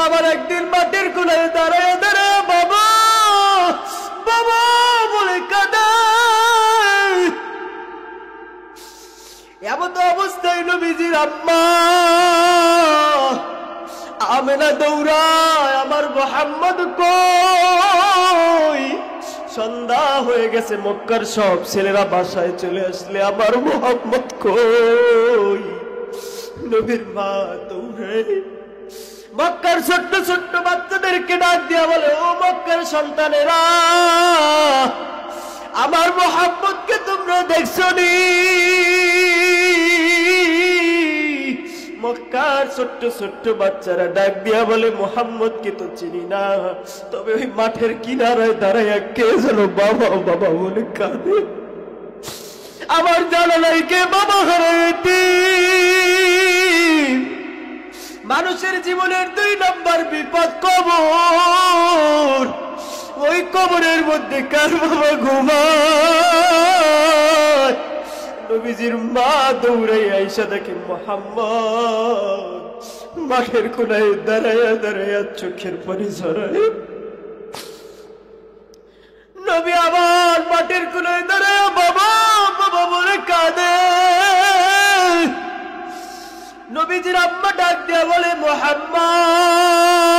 আবার একদিন মাটির কোনায় দাঁড়ায় দাঁড়ায় বাবা বাবা বলে কাঁদে। এমন অবস্থায় নবীজির আম্মা আমেনা দৌড়ায়, আমার মুহাম্মদ কই? সন্ধ্যা হয়ে গেছে, মক্কার সব ছেলেরা বাসায় চলে আসলে আমার মুহাম্মদ কই? নবীর মা দৌড়ে মক্কার ছোট্ট ছোট্ট বাচ্চাদেরকে ডাক দিয়া বলে, ও মক্কার সন্তানেরা, আমার মুহাম্মদকে তোমরা দেখছো নি? মক্কার ছোট্ট ছোট্ট বাচ্চারা ডাক দিয়া বলে, মুহাম্মদকে তো চিনি না, তবে ওই মাঠের কিনারায় দাঁড়াইয়া কে যেন বাবা বাবা বলে কাঁদে। আমার জানা নাই কে বাবা হারাইতি। মানুষের জীবনের 2 নম্বর বিপদ কবর। ওই কবরের মধ্যে কার বাবা ঘুমায়? নবীজির মা দৌড়াই আইসা দেখে মুহাম্মদ মাঠের কোনায় দাঁড়াইয়া দাঁড়াইয়া চোখের পানি ঝরায়। নবী আবার মাঠের কোনায় দাঁড়াইয়া বাবা বাবা বলে কাঁদে। নবীজির আম্মা ডাক দিয়া বলে, মুহাম্মদ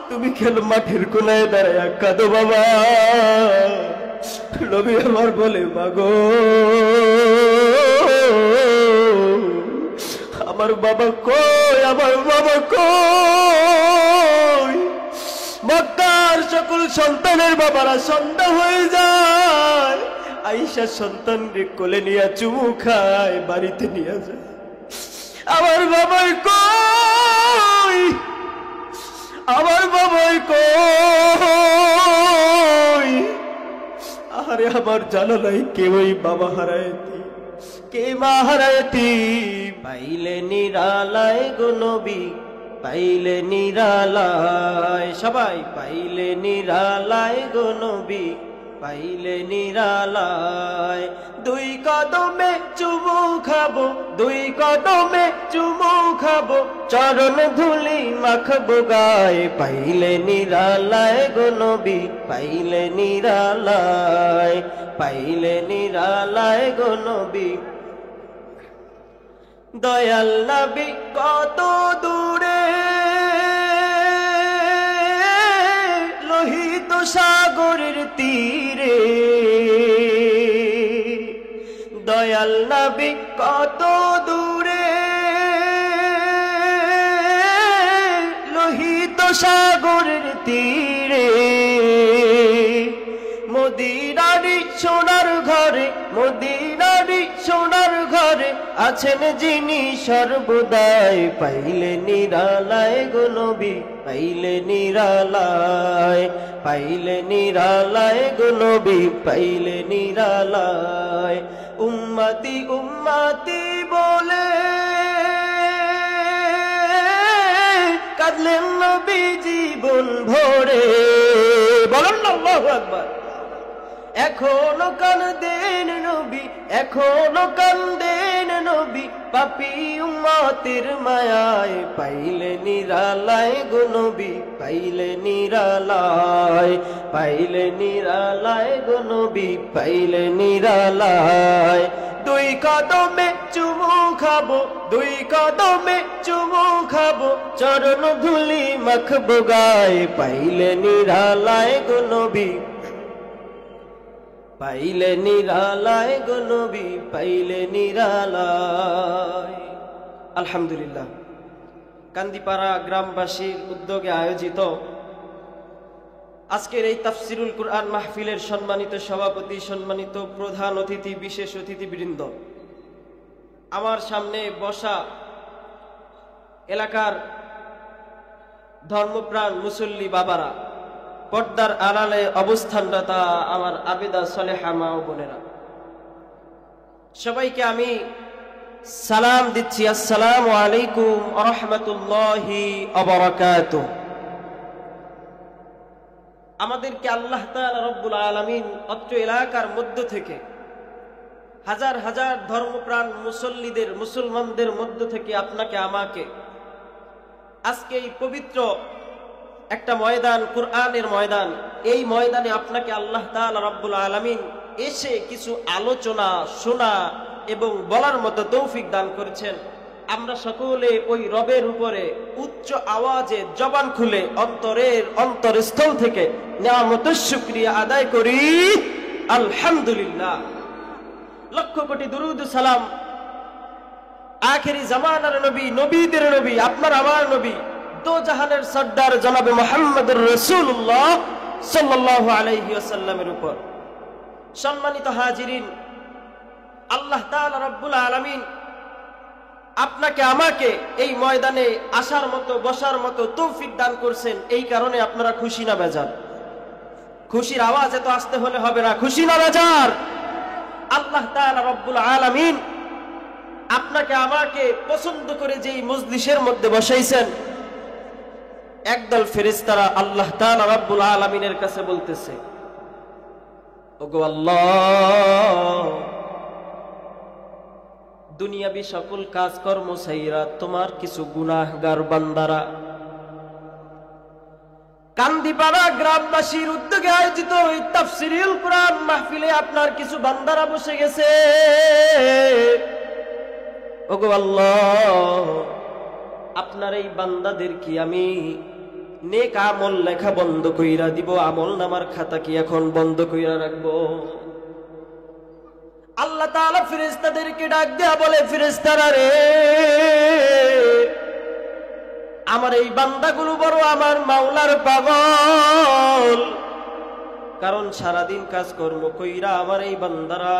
তুমি কেন মাঠের কোনায় দাঁড়াইয়া কাঁদো বাবা? নবী আমার বলে, মাগো আমার বাবা কই? আমার বাবা কই? মক্কার সকল সন্তানের বাবারা সন্ধ্যা হয়ে যায়, আয়েশা সন্তানকে কোলে নিয়ে চুমু খায়, বাড়িতে নিয়ে যায়। আমার বাবাই কই? আমার বাবাই কই? আরে আমার জানা নাই কে ওই বাবা হারায়তি, কে মা হারায়তি। পাইলে নিরালায় গো নবী, পাইলে নিরালায়, সবাই পাইলে নিরালায় গো নবী, পাইলে নিরালায়। 2 কদমে চুমু খাবো, 2 কদমে চুমু খাবো, চরণ ধুলি মাখবো গায়ে। পাইলে নিরালায় গো নবী, পাইলে নিরালায়, পাইলে নিরালায় গো নবী। দয়াল নবী কত দূরে, লোহিত সাগরের তীরে। দয়াল নবী কত দূরে, লোহিত সাগরের তীরে। মদিনারি সোনার ঘরে, মদিনারি সোনার ঘরে আছেন যিনি সর্বদাই। পাইলে নিরালায় গো নবী, পাইলে নিরালায়, পাইলে নিরালায় গো নবী, পাইলে নিরালায়। উম্মতি উম্মতি বলে কাঁদলেন নবী জীবন ভরে। বলেন না আল্লাহু আকবার। এখনো কান্দেন নবী, এখনো কান্দেন নবী, পাপী উম্মতের মায়ায়। পাইলে নিরালায় গো নবী, পাইলে নিরালায়, পাইলে নিরালায় গো নবী, পাইলে নিরালায়। 2 কদমে চুমু খাবো, 2 কদমে চুমু খাবো, চরণ ধুলি মাখবো গায়ে। পাইলে নিরালায় গো নবী, পাইলে নিরালায় গো নবী, পাইলে নিরালায়। আলহামদুলিল্লাহ, কান্দিপাড়া গ্রামবাসীর উদ্যোগে আয়োজিত আজকের এই তাফসিরুল কুরআন মাহফিলের সম্মানিত সভাপতি, সম্মানিত প্রধান অতিথি, বিশেষ অতিথিবৃন্দ, আমার সামনে বসা এলাকার ধর্মপ্রাণ মুসল্লি বাবারা, পর্দার আড়ালে অবস্থানরত আমার আবেদা সালেহা মা ও বোনেরা, সবাইকে আমি সালাম দিচ্ছি। আসসালামু আলাইকুম ওয়া রাহমাতুল্লাহি ওয়া বারাকাতুহু। আমাদেরকে আল্লাহ তাআলা রব্বুল আলামিন অত্র এলাকার মধ্য থেকে হাজার হাজার ধর্মপ্রাণ মুসল্লিদের, মুসলমানদের মধ্য থেকে আপনাকে আমাকে আজকে এই পবিত্র একটা ময়দান, কুরআনের ময়দান, এই ময়দানে আপনাকে আল্লাহ তাআলা রাব্বুল আলামিন এসে কিছু আলোচনা শোনা এবং বলার মতো তৌফিক দান করেছেন। আমরা সকলে ওই রবের উপরে উচ্চ আওয়াজে জবান খুলে অন্তরস্থল থেকে নিয়ামতের শুকরিয়া আদায় করি আলহামদুলিল্লাহ। লক্ষ কোটি দুরুদ সালাম আখেরি জামানার নবী, নবীদের নবী, আপনার আমার নবী, দো জাহানের সর্দার জনাবে মুহাম্মদুর রাসূলুল্লাহ সাল্লাল্লাহু আলাইহি ওয়াসাল্লামের উপর। সম্মানিত হাজিরিন, আল্লাহ তাআলা রাব্বুল আলামিন আপনাকে আমাকে এই ময়দানে আসার মতো বসার মতো তৌফিক দান করছেন। এই কারণে আপনারা খুশি না বেজার? খুশির আওয়াজ এত আসতে হলে হবে না, খুশি না বেজার? আল্লাহ তাআলা রাব্বুল আলামিন আপনাকে আমাকে পছন্দ করে যেই মজলিসের মধ্যে বসাইছেন, একদল ফেরেশতারা আল্লাহ তাআলা রাব্বুল আলামিনের কাছে বলতেছে, ওগো আল্লাহ, দুনিয়াবি সকল কাজকর্ম ছাইরা তোমার কিছু গুনাহগার বান্দারা কান্দিপাড়া গ্রামবাসীর উদ্যোগে আয়োজিত এই তাফসীরুল কুরআন মাহফিলে আপনার কিছু বান্দারা বসে গেছে। ওগো আল্লাহ, আপনার এই বান্দাদের কি আমি নেক আমল লেখা বন্ধ কইরা দিব? আমল নামার খাতা কি এখন বন্ধ কইরা রাখবো? আল্লাহ তাআলা ফেরেশতাদেরকে ডাক দেয়া বলে, ফেরেশতারা রে, আমার এই বান্দাগুলো বড় আমার মাওলার পাগল। কারণ সারাদিন কাজকর্ম কইরা আমার এই বান্দারা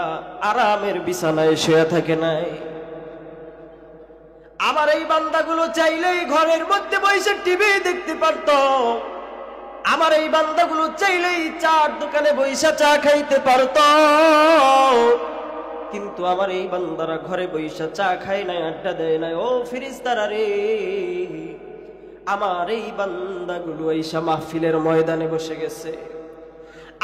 আরামের বিছানায় শুয়ে থাকে নাই। আমার এই বান্দাগুলো চাইলেই ঘরের মধ্যে বসে টিভি দেখতে পারত। আমার এই বান্দাগুলো চাইলেই চার দোকানে বইসা চা খাইতে পারত। কিন্তু আমার এই বান্দারা ঘরে বইসা চা খায় নাই, আড্ডা দেয় নাই। ও ফেরেশতারা রে, আমার এই বান্দাগুলো আইসা মাহফিলের ময়দানে বসে গেছে।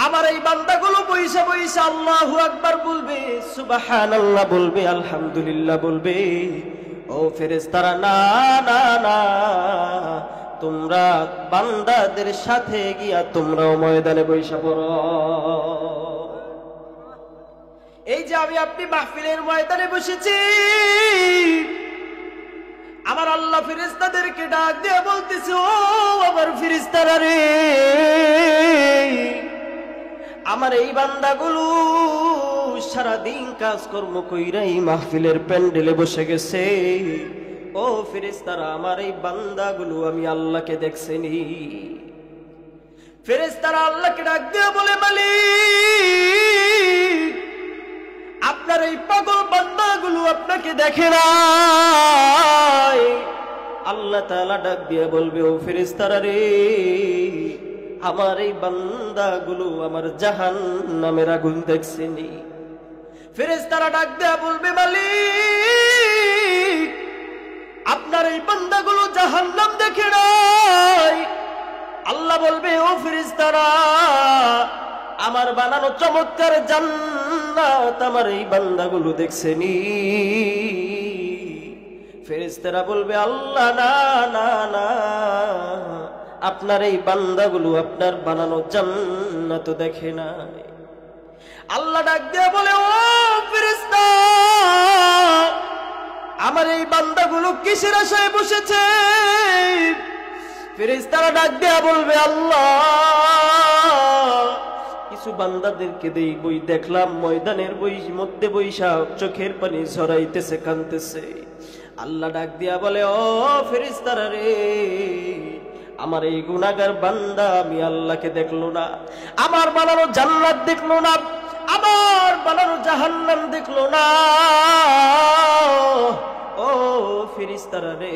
আমার এই বান্দাগুলো বইসা বইসা আল্লাহু আকবার বলবে, সুবহানাল্লাহ বলবে, আলহামদুলিল্লাহ বলবে। ও ফেরেশতারা, না না না, তোমরা বান্দাদের সাথে গিয়া তোমরাও ময়দানে বইসা পড়ো। এই যে আমি আপনি মাহফিলের ময়দানে বসেছি, আমার আল্লাহ ফেরেশতাদেরকে ডাক দিয়ে বলতেছে, ও আমার ফেরেশতারা রে, আমার এই বান্দাগুলো সারাদিন কাজকর্ম কইরা এই মাহফিলের প্যান্ডেলে বসে গেছে। ও ফেরেশতারা, আমার এই বান্দাগুলো আমি আল্লাহকে দেখছেনি। ফেরেশতারা আল্লাহকে ডাক দিয়ে বলে, মালিক, আপনার এই পাগল বান্দাগুলো আপনাকে দেখে নাই। আল্লাহ তাআলা ডাক দিয়ে বলবে, ও ফেরেশতারা রে, আমার এই বান্দাগুলো আমার জাহান্নামের আগুন দেখছেনি। ফেরেশতারা ডাক দিয়ে বলবে, মালিক, আপনার এই বান্দাগুলো জাহান্নাম দেখে নাই। আল্লাহ বলবে, ও ফেরেশতারা, আমার বানানো চমৎকার জান্নাত আমার এই বান্দাগুলো দেখছেনি। ফেরেশতারা বলবে, আল্লাহ, না না না, আপনার এই বান্দাগুলো আপনার বানানো জান্নাত দেখে নাই। আল্লাহ ডাক দিয়ে বলে, ও ফেরেশতা, আমার এই বান্দাগুলো কিসের আশায় বসেছে? ফেরেশতারা ডাক দিয়ে বলবে, আল্লাহ, কিছু বান্দাদেরকে দেই বই দেখলাম ময়দানের মধ্যে বৈশা চোখের পানি ঝরাইতেছে, কাঁদতেছে। আল্লাহ ডাক দিয়া বলে, ও ফেরেশতারা রে, আমার এই গুনাহগার বান্দা আমি আল্লাহকে দেখলো না, আমার বানানো জান্নাত দেখলো না, আমার বানানো জাহান্নাম দেখলো না। ও ফেরেশতারা রে,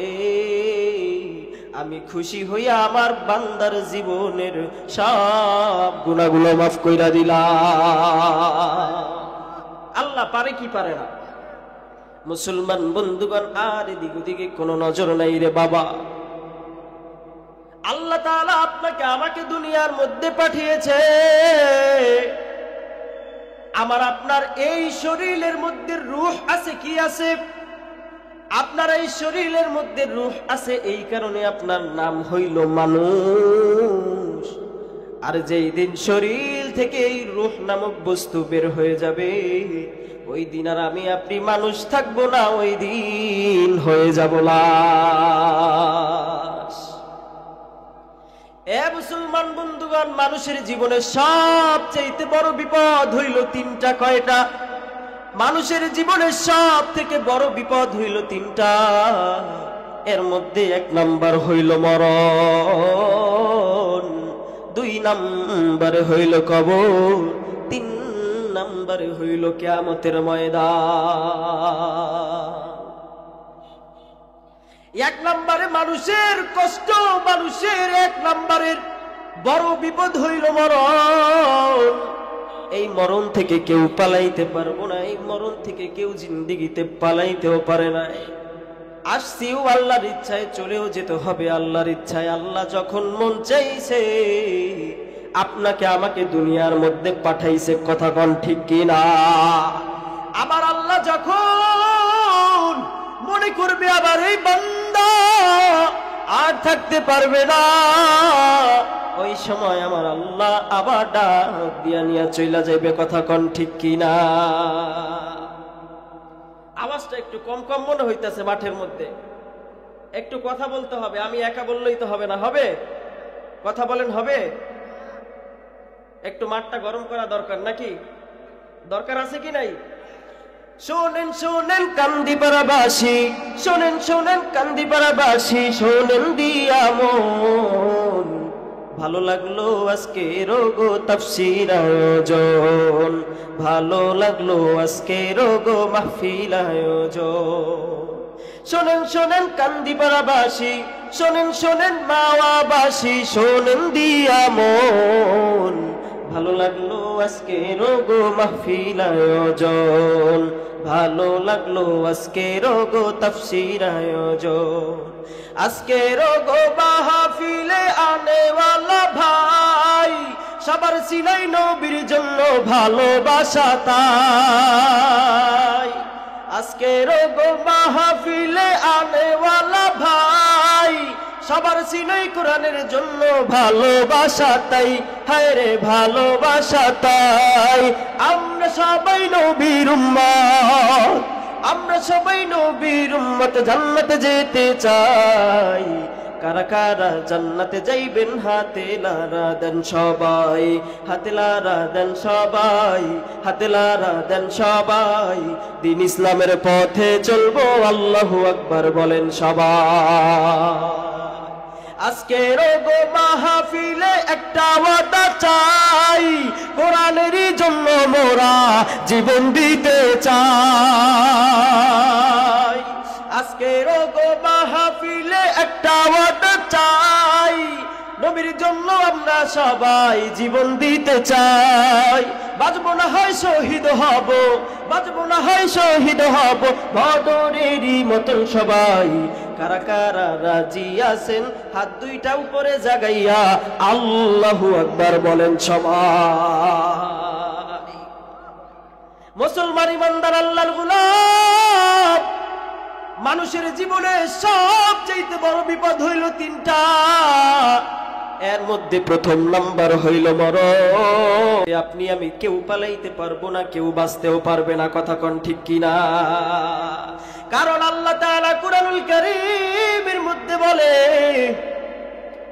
আমি খুশি হইয়া আমার বান্দার জীবনের সব গুনাহগুলো মাফ কইরা দিলাম। আল্লাহ পারে কি পারে না? মুসলমান বন্ধুগণ, আর এদিক ওদিকে কোনো নজর নাই রে বাবা। আল্লাহ তাআলা আপনাকে আমাকে দুনিয়ার মধ্যে পাঠিয়েছে। আমার আপনার এই শরীরের মধ্যে রূহ আছে, কি আছে? আপনার এই শরীরের মধ্যে রূহ আছে, এই কারণে আপনার নাম হইল মানুষ। আর যেই দিন শরীর থেকে এই রূহ নামক বস্তু বের হয়ে যাবে, ওই দিন আর আমি আপনি মানুষ থাকবো না, ওই দিন হয়ে যাব লাশ। এ মুসলমান বন্ধুগণ, মানুষের জীবনে সবচেয়ে বড় বিপদ হইল তিনটা। কয়টা? মানুষের জীবনে সব থেকে বড় বিপদ হইল তিনটা। এর মধ্যে এক নাম্বার হইল মরণ, দুই নাম্বারে হইল কবর, তিন নাম্বারে হইল কিয়ামতের ময়দান। এক নাম্বারে মানুষের কষ্ট, মানুষের এক নাম্বারের বড় বিপদ হইল মরণ। এই মরণ থেকে কেউ পালাইতে পারবো না, এই মরণ থেকে কেউ জিন্দেগিতে পালাইতেও পারে না। আসছিও আল্লাহর ইচ্ছায়, চলেও যেতে হবে আল্লাহর ইচ্ছায়। আল্লাহ যখন মন চাইছে আপনাকে আমাকে দুনিয়ার মধ্যে পাঠাইছে, কথা কোন ঠিক কিনা? আবার আল্লাহ যখন মনে করবে আবার এই বান্দা আর থাকতে পারবে না, ওই সময় আমার আল্লাহ আবার ডাক দিয়া নিয়ে চইলা যাইবে, কথা কোন ঠিক কিনা? আওয়াজটা একটু কম কম মনে হইতেছে মাঠের মধ্যে, একটু কথা বলতে হবে। আমি একা বললেই তো হবে না, হবে? কথা বলেন, হবে? একটু মাঠটা গরম করা দরকার, নাকি? দরকার আছে কি নাই? শোনেন শোনেন কান্দিপাড়াবাসী, শোনেন শোনেন কান্দিপাড়াবাসী, শোনেন দিয়া মন, ভালো লাগলো আজকে রোগো তাফসীর আয়োজন, ভালো লাগলো আজকে রোগো মাহফিল আয়োজন। শোনেন শোনেন কান্দিপাড়াবাসী, শোনেন শোনেন মাওয়াবাসী, শোনেন দিয়া মন, ভালো লাগলো আজকে রোগো মাহফিল আয়োজন, ভালো লাগলো আজকে রোগো তাফসীর আয়োজন। আজকে রোগো মাহফিলে আনেওয়ালা ভাই, সবার সিলাই নবীর জন্য ভালোবাসা তাই। আজকে রোগো মাহফিলে আনেওয়ালা ভাই, সবার সিনাই কোরআনের জন্য ভালোবাসা তাই, হায় রে ভালোবাসা তাই। আমরা সবাই নবীর উম্মত, আমরা সবাই নবীর উম্মত, জান্নাতে যেতে চাই। কারা কারা জান্নাতে যাইবেন হাতে লারা দেন সবাই, হাতে লারা দেন সবাই, হাতে লারা দেন সবাই। দিন ইসলামের পথে চলবো, আল্লাহু আকবার বলেন সবাই। আজকে রোগো মাহফিলে একটা ওয়াদা চাই, কোরআনেরই জন্য মোরা জীবন দিতে চাই। আজকে রোগো মাহফিলে একটা ওয়াদা চাই, নবীর জন্য আমরা সবাই জীবন দিতে চাই। বাঁচবো না হয় শহীদ হব, বাঁচবো না হয় শহীদ হব, বদরেরই মতন সবাই। কারা কারা রাজি আছেন হাত দুইটা উপরে জাগাইয়া আল্লাহু আকবার বলেন সবাই। মুসলমান ইমানদার আল্লাহর গোলাম, মানুষের জীবনে সবচেয়ে বড় বিপদ হইল তিনটা। এর মধ্যে প্রথম নাম্বার হইল মরণ। আপনি আমি কেউ পালাইতে পারবো না, কেউ বাঁচতেও পারবে না, কথা কোন ঠিক কিনা? কারণ আল্লাহ তাআলা কুরআনুল কারীমের মধ্যে বলে,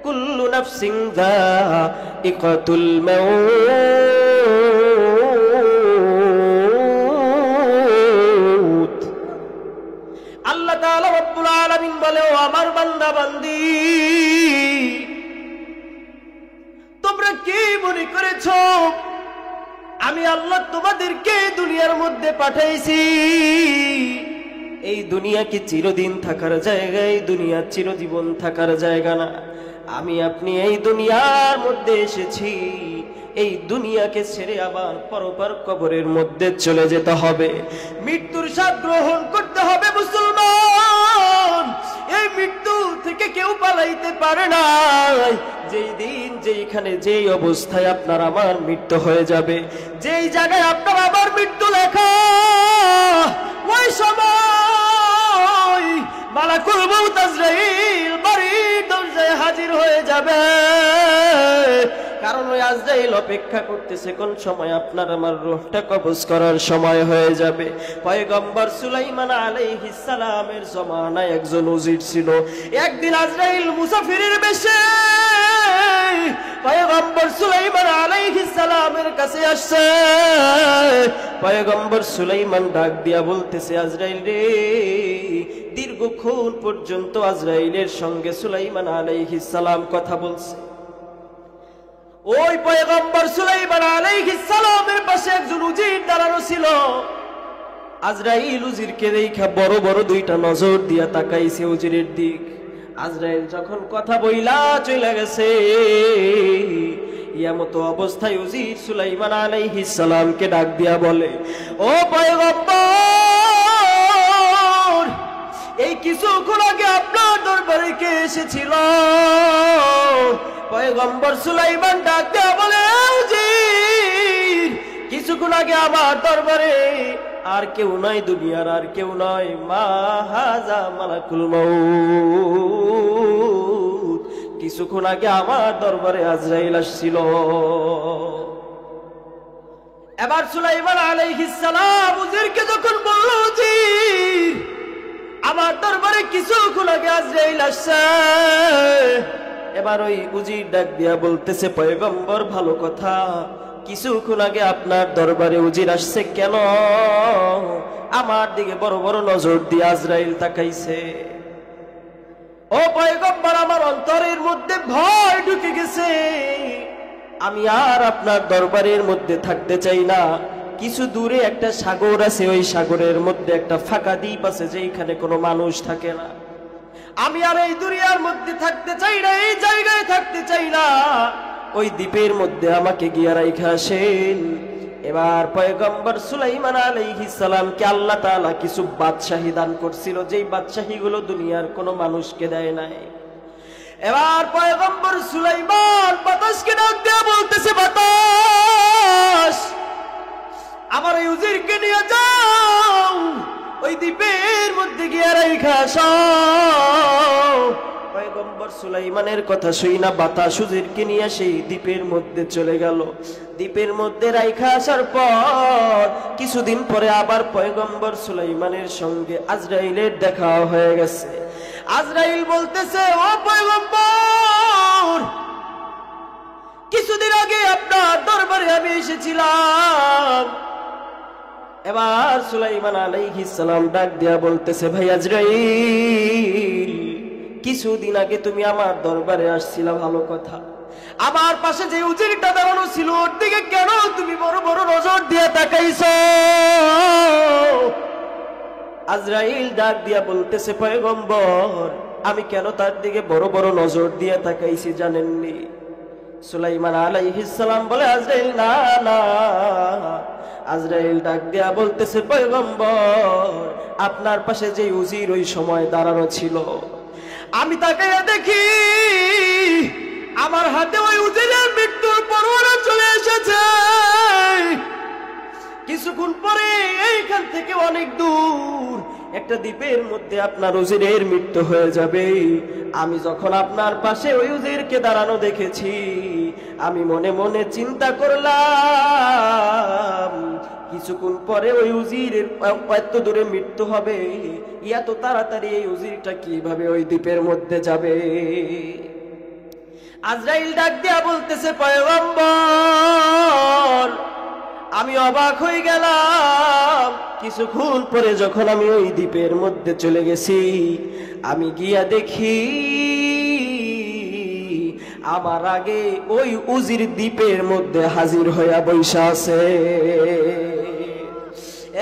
কুল্লু নাফসিন যায়িকাতুল মাউত। আল্লাহ তাআলা রব্বুল আলামিন বলে, ও আমার বান্দা বান্দি, তোমরা কি মনে করেছো আমি আল্লাহ তোমাদেরকে দুনিয়ার মধ্যে পাঠাইছি? এই দুনিয়া কি চিরদিন থাকার জায়গা? এই দুনিয়া চিরজীবন থাকার জায়গা না। আমি আপনি এই দুনিয়ার মধ্যে এসেছি, এই দুনিয়াকে ছেড়ে আবার পরপর কবরের মধ্যে চলে যেতে হবে, মৃত্যুর স্বাদ গ্রহণ করতে হবে। মুসলমান, এই মৃত্যু থেকে কেউ পালাইতে পারে না। যেই দিন যেইখানে যেই অবস্থায় আপনার আমার মৃত্যু হয়ে যাবে, যেই জায়গায় আপনার আবার মৃত্যু লেখা, ওই সময় মালাকুল মউত আজরাইল বাড়ির দরজায় হাজির হয়ে যাবে, কারণ ওই আজরাইল অপেক্ষা করতেছে কোন সময় আপনার আমার রূহটা কবজ করার সময় হয়ে যাবে। পয়গম্বর সুলাইমান আলাইহিস সালামের জমানায় একজন উজির ছিল। একদিন আজরাইল মুসাফিরের বেশে পয়গম্বর সুলাইমান আলাইহিস সালামের কাছে আসছে। পয়গম্বর সুলাইমান ডাক দিয়া বলতেছে, আজরাইল রে। দীর্ঘক্ষণ পর্যন্ত আজরাইলের সঙ্গে সুলাইমান আলাইহিস সালাম কথা বলছে। ওই পয়গম্বর সুলাইমান আলাইহিস সালামের পাশে একজন উজির দাঁড়ানো ছিল। আজরাইল উজিরকে দেখা বড় বড় দুইটা নজর দিয়া তাকাইছে উজিরের দিক। আজরাইল যখন কথা বইলা চলে গেছে, ইয়ামত অবস্থায় উজির সুলাইমান আলাইহিস সালামকে ডাক দিয়া বলে, ও পয়গম্বর, এই কিছুক্ষণ আগে আপনার দরবারে কে এসেছিল? পয়গম্বর সুলাইমান ডাক দিয়া বলে, উজির, কিছুক্ষণ আগে আমার দরবারে আর কেউ নয়, দুনিয়ার আর কেউ নয়, মা হাজা মালাকুল মউত। কিছুক্ষণ আগে আমার দরবারে আজরাইল আসছিল। এবার সুলাইমান আলাইহিস সালাম উজিরকে যখন বলল, উজির, আমার দরবারে কিছুক্ষণ আগে আজরাইল আসছে। এবার ওই উজির ডাক দিয়া বলতেছে, পয়গম্বর, ভালো কথা, কিছুক্ষণ আগে আপনার দরবারে উজির আসছে কেন? আমার দিকে বড় বড় নজর দিয়ে আজরাইল তাকাইছে। ও পয়গম্বর, আমার অন্তরের মধ্যে ভয় ঢুকে গেছে, আমি আর আপনার দরবারের মধ্যে থাকতে চাই না। কিছু দূরে একটা সাগর আছে, ওই সাগরের মধ্যে একটা ফাঁকা দ্বীপ আছে যেখানে কোনো মানুষ থাকে না। আমি আর এই দুনিয়ার মধ্যে থাকতে চাই না, এই জায়গায় থাকতে চাই না, ওই দ্বীপের মধ্যে আমাকে গিয়ে রাইখা আসেন। এবার পয়গম্বর সুলাইমান আলাইহিস সালামকে আল্লাহ তাআলা কিছু বাদশাহী দান করছিল, যেই বাদশাহীগুলো দুনিয়ার কোনো মানুষকে দেয় নাই। এবার পয়গম্বর সুলাইমান বাতাসকে ডাক দিয়ে বলতেছে, বাতাস, আমার এই উজিরকে নিয়ে যাও, ওই দ্বীপের মধ্যে গিয়ে রাইখা আসো। পয়গম্বর সুলাইমানের কথা শুই না বাতাস উজিরকে নিয়ে সেই দ্বীপের মধ্যে চলে গেল। দ্বীপের মধ্যে রাইখা আসার পর কিছুদিন পরে আবার পয়গম্বর সুলাইমানের সঙ্গে আজরাইলের দেখা হয়ে গেছে। আজরাইল বলতেছে, ও পয়গম্বর, কিছুদিন আগে আপনার দরবারে আমি এসেছিলাম। এবার সুলাইমান আলাইহিস সালাম ডাক দিয়া বলতেছে, ভাই আজরাইল, কিছুদিন আগে তুমি আমার দরবারে আসছিলা, ভালো কথা, আমার পাশে যে উজিরটা দাঁড়ানো ছিল ওর দিকে কেন তুমি বড় বড় নজর দিয়ে তাকাইছো? আজরাইল ডাক দিয়া বলতেছে, পয়গম্বর, আমি কেন তার দিকে বড় বড় নজর দিয়ে তাকাইছি জানেননি? সুলাইমান আলাইহিস সালাম বলে, আজরাইল, না না। আজরাইল ডাক দিয়া বলতেছে, পয়গম্বর, আপনার পাশে যে উজির ওই সময় দাঁড়ানো ছিল, আমি তাকে দেখি আমার হাতে ওই উজিরের মৃত্যুর পরোয়ানা চলে এসেছে। কিছুক্ষণ পরে এইখান থেকে অনেক দূর একটা দ্বীপের মধ্যে আপনার উজিরের মৃত্যু হয়ে যাবে। আমি যখন আপনার পাশে ওই উজিরকে দাঁড়ানো দেখেছি, আমি মনে মনে চিন্তা করলাম, কিছুক্ষণ পরে ওই উজিরের এত দূরে মৃত্যু হবে, এত তাড়াতাড়ি এই উজিরটা কিভাবে ওই দ্বীপের মধ্যে যাবে? আজরাইল ডাক দিয়া বলতেছে, পয়গম্বর, আমি অবাক হয়ে গেলাম। কিছুক্ষণ পরে যখন আমি ওই দ্বীপের মধ্যে চলে গেছি, আমি গিয়া দেখি আমার আগে ওই উজির দ্বীপের মধ্যে হাজির হইয়া বৈশা আছে।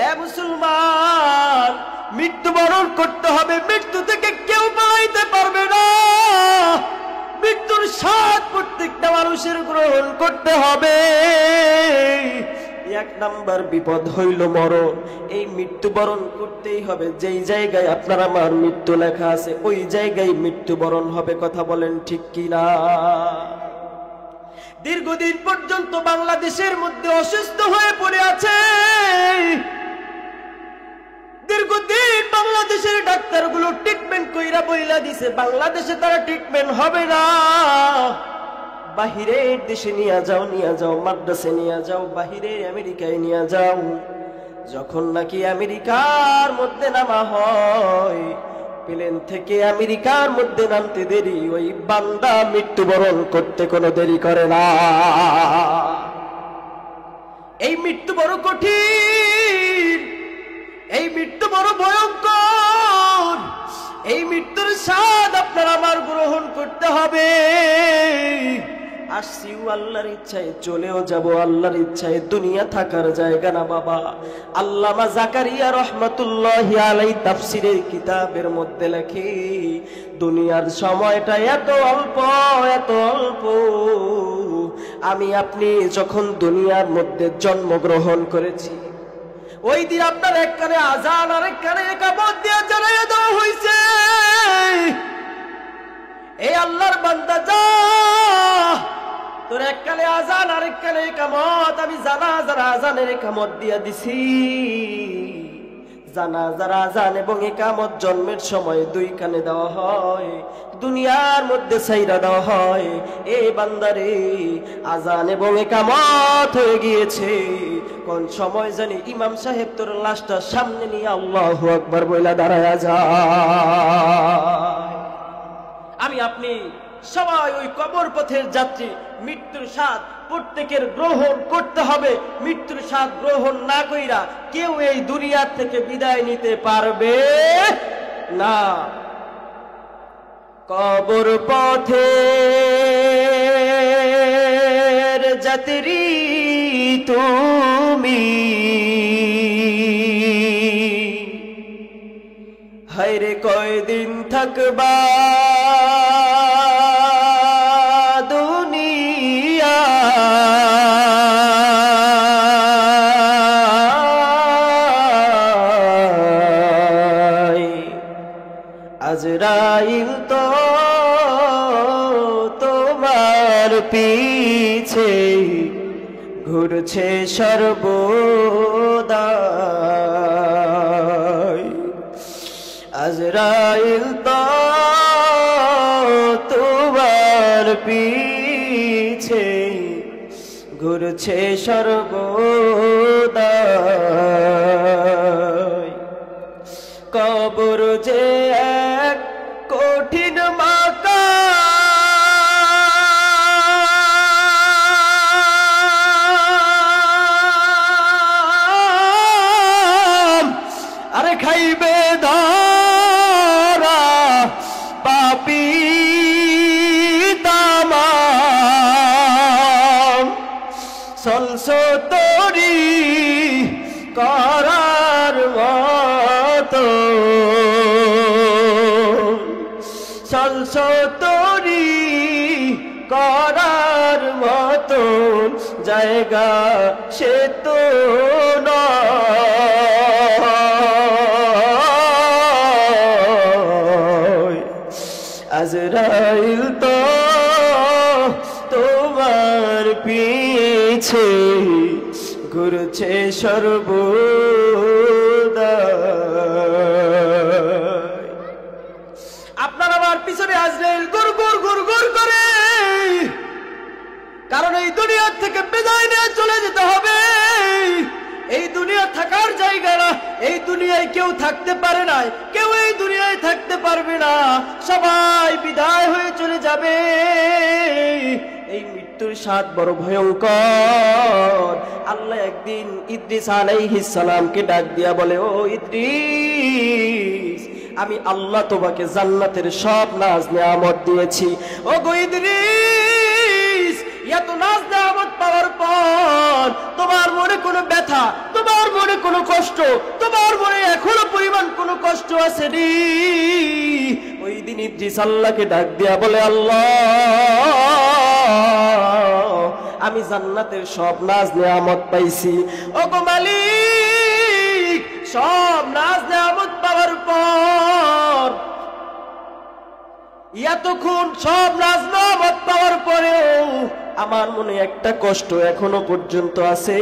এ মুসলমান, মৃত্যুবরণ করতে হবে, মৃত্যু থেকে কেউ পালাইতে পারবে না। মৃত্যুর স্বাদ প্রত্যেকটা মানুষের গ্রহণ করতে হবে। এক নাম্বার বিপদ হইল মরণ। এই মৃত্যুবরণ করতেই হবে। যেই জায়গায় আপনার আমার মৃত্যু লেখা আছে ওই জায়গায় মৃত্যুবরণ হবে। কথা বলেন ঠিক কিনা? দীর্ঘদিন পর্যন্ত বাংলাদেশের মধ্যে অসুস্থ হয়ে পড়ে আছে। দীর্ঘদিন বাংলাদেশের ডাক্তারগুলো ট্রিটমেন্ট কইরা বইলা দিছে বাংলাদেশে তারা ট্রিটমেন্ট হবে না, বাহিরের দেশে নিয়ে যাও, মাদ্রাসে নিয়ে যাও, বাহিরের আমেরিকায় নিয়ে যাও। যখন নাকি আমেরিকার মধ্যে নামা হয়, প্লেন থেকে আমেরিকার মধ্যে নামতে দেরি, ওই বান্দা মৃত্যুবরণ করতে কোনো দেরি করে না। এই মৃত্যু বড় কঠিন, এই মৃত্যু বড় ভয়ঙ্কর, এই মৃত্যুর স্বাদ আপনার আমার গ্রহণ করতে হবে। আসছিও আল্লাহর ইচ্ছায়, চলেও যাব আল্লাহর ইচ্ছায়। দুনিয়া থাকার জায়গা না বাবা। আল্লামা জাকারিয়া রহমাতুল্লাহি আলাইহি তাফসীরের কিতাবের মধ্যে লেখে, দুনিয়ার সময়টা এত অল্প, এত অল্প। আমি আপনি যখন দুনিয়ার মধ্যে জন্মগ্রহণ করেছি, ওই দিন আপনার এক কানে আজান আর এক কানে ইকামত দিয়ে জানাইয়া দেওয়া হয়েছে, এই আল্লাহর বান্দা যা, তোর এক কানে আজান আর এক কানে ইকামত আমি জানাজার আজানের ইকামত দিয়া দিছি। জানাজার আজান এবং ইকামত জন্মের সময় দুই কানে দেওয়া হয়, দুনিয়ার মধ্যে ছাইরা দেওয়া হয়। এই বান্দারে আজান এবং ইকামত হয়ে গিয়েছে, কোন সময় জানি ইমাম সাহেব তোর লাশটা সামনে নিয়ে আল্লাহু আকবার বইলা দাঁড়ায়া যায়। আমি আপনি সবাই ওই কবর পথের যাত্রী। মৃত্যুর স্বাদ প্রত্যেকের গ্রহণ করতে হবে। মৃত্যুর স্বাদ গ্রহণ না কইরা কেউ এই দুনিয়া থেকে বিদায় নিতে পারবে না। কবর পথের যাত্রী তুমি, হায়রে কয়দিন থাকবা দুনিয়া, আজরাইল তো তোমার পিছে ঘুরছে সর্বদা, আজরাইল তো তোমার পিছে ঘুরছে সর্বদা। কবর যে এক কঠিন মাকাম, আরে খাইবে ধরা পাপী তামাম, সলসো তরি করার মতো, সলসো তরি করার মতো জায়গা সে তো নয়। আজরাইল তো তোমার পিছে ঘুরছে সর্বদা। আপনার আমার পিছনে আজরাইল গুর গুর গুর গুর করে, কারণ এই দুনিয়া থেকে বিদায় নিয়ে চলে যেতে হবে। এই দুনিয়া থাকার জায়গা না, এই দুনিয়ায় কেউ থাকতে পারে না, কেউ এই দুনিয়ায় থাকতে পারবে না, সবাই বিদায় হয়ে চলে যাবে। এই মৃত্যুর স্বাদ বড় ভয়ঙ্কর। আল্লাহ একদিন ইদ্রিস আলাইহিস সালামকে ডাক দিয়া বলে, ও ইদ্রিস, আমি আল্লাহ তোমাকে জান্নাতের সব নাজ নেয়ামত দিয়েছি। ও গো ইদ্রিস, এত নাজ নেয়ামত পাওয়ার পর তোমার মনে কোনো ব্যথা, তোমার মনে কোনো কষ্ট, তোমার মনে এখনো পরিমাণ কোনো কষ্ট আছে নি? ওই দিন ইদ্রিস আল্লাহকে ডাক দিয়া বলে, আল্লাহ, আমি জান্নাতের সব নাজ নেয়ামত পাইছি। ও গো মালিক, সব নাজ নেয়ামত পাওয়ার পর, এতক্ষণ সব নাজ নেয়ামত পাওয়ার পরেও আমার মনে একটা কষ্ট এখনো পর্যন্ত আছে।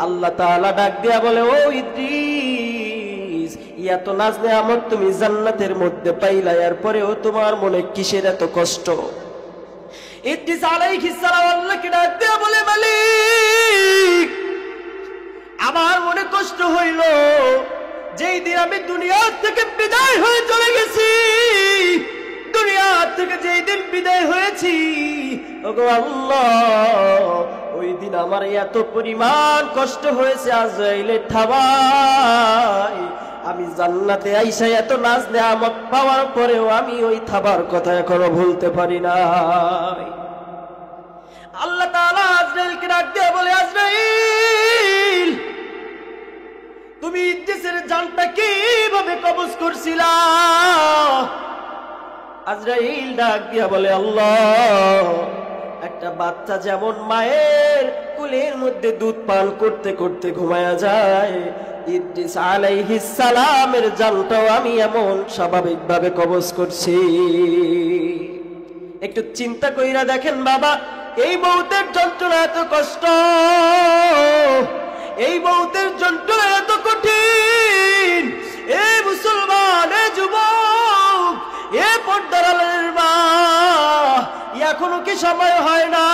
আল্লাহ তাআলা ডাক দিয়া বলে, ও ইদ্রিস, এত নাজ নেয়ামত তুমি জান্নাতের মধ্যে পাইলা, এরপরেও তোমার মনে কিসের এত কষ্ট? ইদ্রিস আলাইহিস সালাম আল্লাহকে ডাক দিয়ে বলে, মালিক আমার মনে কষ্ট হইল যেই দিন আমি দুনিয়া থেকে বিদায় হয়ে চলে গেছি, দুনিয়া থেকে যেই দিন বিদায় হয়েছি, ওগো আল্লাহ ওই দিন আমার এত পরিমাণ কষ্ট হয়েছে আজরাইলের থাবায়। আমি জান্নাতে আইসা এত নাজ নেয়ামত পাওয়ার পরেও আমি ওই থাবার কথা এখনো ভুলতে পারি না। আল্লাহ তাআলা আজরাইলকে ডাক দিয়ে বলে, আজরাইল তুমি ইদ্রিসের জানটা কিভাবে কবজ করছিলা? আজরাইল ডাক দিয়া বলে, আল্লাহ একটা বাচ্চা যেমন মায়ের কোলের মধ্যে দুধ পান করতে করতে ঘুমায়া যায়, ইদ্রিস আলাইহিস সালামের জানটাও আমি এমন স্বাভাবিকভাবে কবজ করছি। একটু চিন্তা কইরা দেখেন বাবা, এই মৌতের যন্ত্রণা এত কষ্ট, এই মৌতের যন্ত্রণা এত কঠিন। এ মুসলমান, এ যুবক, এ পর্দার আলের মা, এখনো কি সময় হয় না?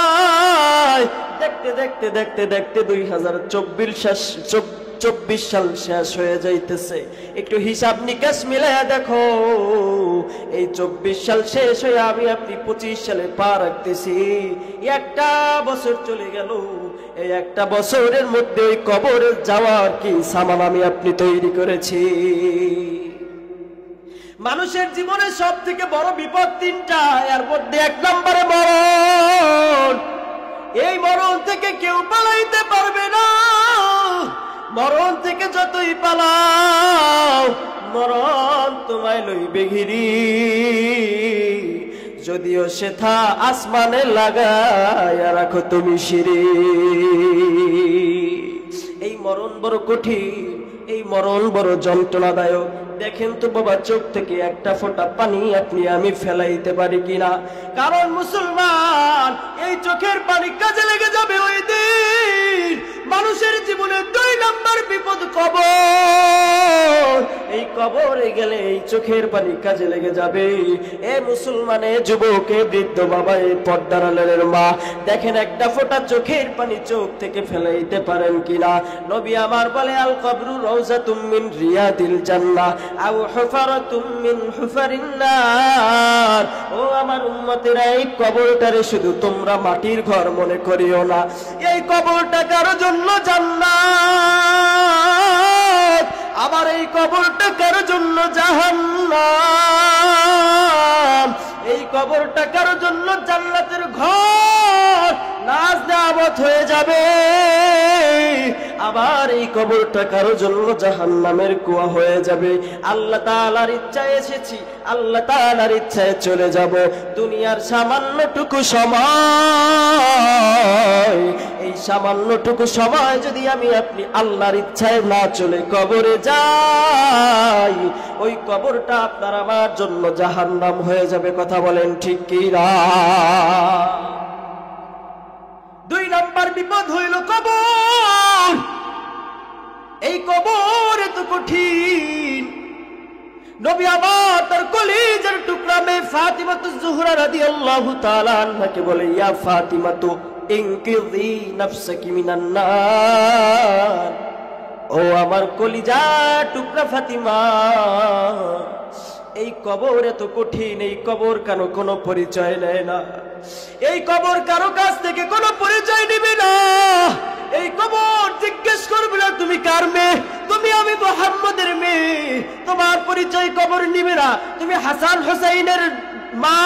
দেখতে দেখতে দেখতে দেখতে 2024 সাল শেষ হয়ে যাইতেছে। একটু হিসাব নিকাশ মিলাইয়া দেখো, এই 24 সাল শেষ হয়ে আমি আপনি 25 সালে পা রাখতেছি। একটা বছর চলে গেল, এই একটা বছরের মধ্যে ওই কবরে যাওয়ার কি সামান আমি আপনি তৈরি করেছি? মানুষের জীবনে সব থেকে বড় বিপদ তিনটা, এর মধ্যে 1 নম্বরে মরণ। এই মরণ থেকে কেউ পালাইতে পারবে না। মরণ থেকে যতই পালাও, মরণ তোমায় লইবে ঘিরি, যদিও সেথা আসমানে লাগায়া রাখো তুমি সিঁড়ি। এই মরণ বড় কঠিন, এই মরণ বড় যন্ত্রণাদায়ক। দেখেন তো বাবা, চোখ থেকে একটা ফোঁটা পানি আপনি আমি ফেলাইতে পারি কিনা? কারণ মুসলমান, এই চোখের পানি কাজে লেগে যাবে ওই দিন। মানুষের জীবনে 2 নম্বর বিপদ কবর। এই কবরে গেলে এই চোখের পানি কাজে লেগে যাবে। এ মুসলমানে যুবক, এ বৃদ্ধ বাবা, এই পর্দার আলের মা, দেখেন একটা ফোঁটা চোখের পানি চোখ থেকে ফেলাইতে পারেন কিনা? নবী আমার বলে, আল কবরু রাউযাতুম মিন রিয়াদিল জান্নাহ আও হুফারাতুম মিন হুফারিন নার। ও আমার উম্মতেরা, এই কবরটারে শুধু তোমরা মাটির ঘর মনে করিও না। এই কবরটা কারো জন্য জান্নাত, আবার এই কবরটা কারো জন্য জাহান্নাম। এই কবরটা কারো জন্য জান্নাতের ঘর, নাজ নেয়ামত হয়ে যাবে। আবার এই কবরটা কারো জন্য জাহান্নামের কুয়া হয়ে যাবে। আল্লাহ তাআলার ইচ্ছায় এসেছি, আল্লাহ তাআলার ইচ্ছায় চলে যাব। দুনিয়ার সামান্যটুকু সময়, এই সামান্যটুকু সময় যদি আমি আপনি আল্লাহর ইচ্ছায় না চলে কবরে যাই, ওই কবরটা আপনার আমার জন্য জাহান্নাম হয়ে যাবে। কথা বলেন ঠিক কি না? 2 নম্বর বিপদ হইল কবর। এই কবর এত কঠিন। নবী আমার তার কলিজার টুকরা মেয়ে ফাতিমাতুজ জোহরা রাদিয়াল্লাহু তাআলা আনহাকে বলে, ইয়া ফাতিমাতু ইনকিযি নাফসাকি মিনান নার। ও আমার কলিজার টুকরা ফাতিমা, এই কবর এত কঠিন, এই কবর কেন কোনো পরিচয় নেয় না? এই কবর কারো কাছ থেকে কোনো পরিচয় নিবে না। এই কবর জিজ্ঞেস করবে না তুমি কার মেয়ে, তুমি আমি মুহাম্মদের মেয়ে। তোমার পরিচয় কবর নিবে না। তুমি হাসান হুসাইনের মা,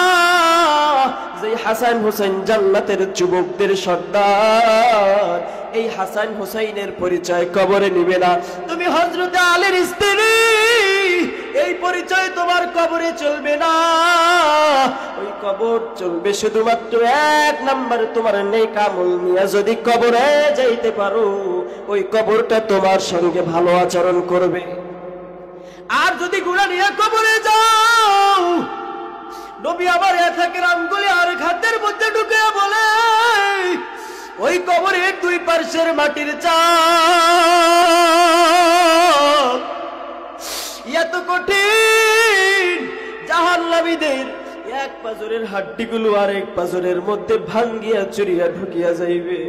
যে হাসান হুসাইন জান্নাতের যুবকদের সর্দার, এই হাসান হুসাইনের পরিচয় কবরে নিবে না। তুমি হযরত আলীর স্ত্রী, এই পরিচয় তোমার কবরে চলবে না। ওই কবর চলবে শুধুমাত্র 1 নম্বর, তোমার নেক আমল নিয়ে যদি কবরে যাইতে পারো, ওই কবরটা তোমার সঙ্গে ভালো আচরণ করবে। আর যদি গুনাহ নিয়ে কবরে যাও, নবী আবার এথাকের আঙ্গুলে আর হাতের মধ্যে ঢুকে বলে, ওই কবরের 2 পার্শ্বের মাটির চাপ এত কঠিন, জাহান্নামীদের এক পাজরের হাড্ডিগুলো আরেক পাজরের মধ্যে ভাঙ্গিয়া চুরিয়া ঢুকিয়া যাইবে।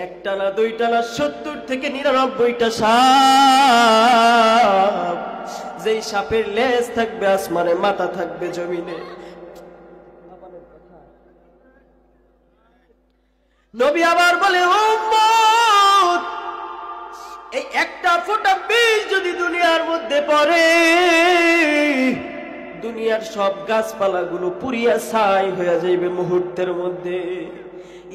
একটা না দুইটা না 70 থেকে 99টা সাপ, যেই সাপের লেজ থাকবে আসমানে, মাথা থাকবে জমিনে। নবী আবার বলে, উম্মত, এই একটা ফোঁটা বিষ যদি দুনিয়ার মধ্যে পড়ে, দুনিয়ার সব গাছপালাগুলো পুড়িয়া ছাই হয়ে যাইবে মুহূর্তের মধ্যে।